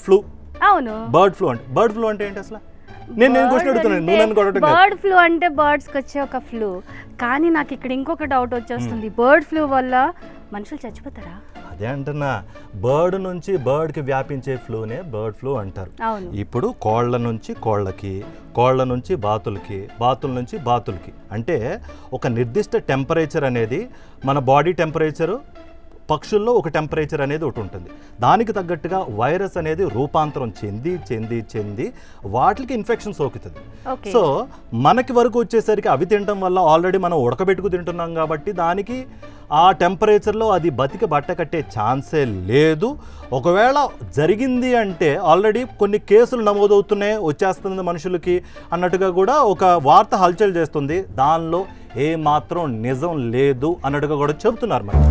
Flu. అవును, bird flu అంటే ఏంటి అసలు? నేను క్వశ్చన్ అడుగుతున్నాను, నువ్వు నన్ను కొట్టడం కాదు. బర్డ్ ఫ్లూ అంటే బర్డ్స్కి వచ్చే ఒక ఫ్లూ. కానీ నాకు ఇక్కడ ఇంకొక డౌట్ వచ్చేస్తుంది, బర్డ్ ఫ్లూ వల్ల మనుషులు చచ్చిపోతారా? అదే అంటున్నా, బర్డ్ నుంచి బర్డ్కి వ్యాపించే ఫ్లూనే బర్డ్ ఫ్లూ అంటారు. అవును. ఇప్పుడు కోళ్ళ నుంచి కోళ్ళకి, కోళ్ళ నుంచి బాతులకి, బాతుల నుంచి బాతులకి, అంటే ఒక నిర్దిష్ట టెంపరేచర్ అనేది, మన బాడీ టెంపరేచరు, పక్షుల్లో ఒక టెంపరేచర్ అనేది ఒకటి ఉంటుంది. దానికి తగ్గట్టుగా వైరస్ అనేది రూపాంతరం చెంది చెంది చెంది వాటికి ఇన్ఫెక్షన్ సోకుతుంది. సో మనకి వరకు వచ్చేసరికి అవి తినడం వల్ల ఆల్రెడీ మనం ఉడకబెట్టుకు తింటున్నాం కాబట్టి దానికి ఆ టెంపరేచర్లో అది బతికి బట్ట కట్టే ఛాన్సే లేదు. ఒకవేళ జరిగింది అంటే ఆల్రెడీ కొన్ని కేసులు నమోదవుతున్నాయి, వచ్చేస్తుంది మనుషులకి అన్నట్టుగా కూడా ఒక వార్త హల్చల్ చేస్తుంది. దానిలో ఏ మాత్రం నిజం లేదు అన్నట్టుగా కూడా చెబుతున్నారు మరి.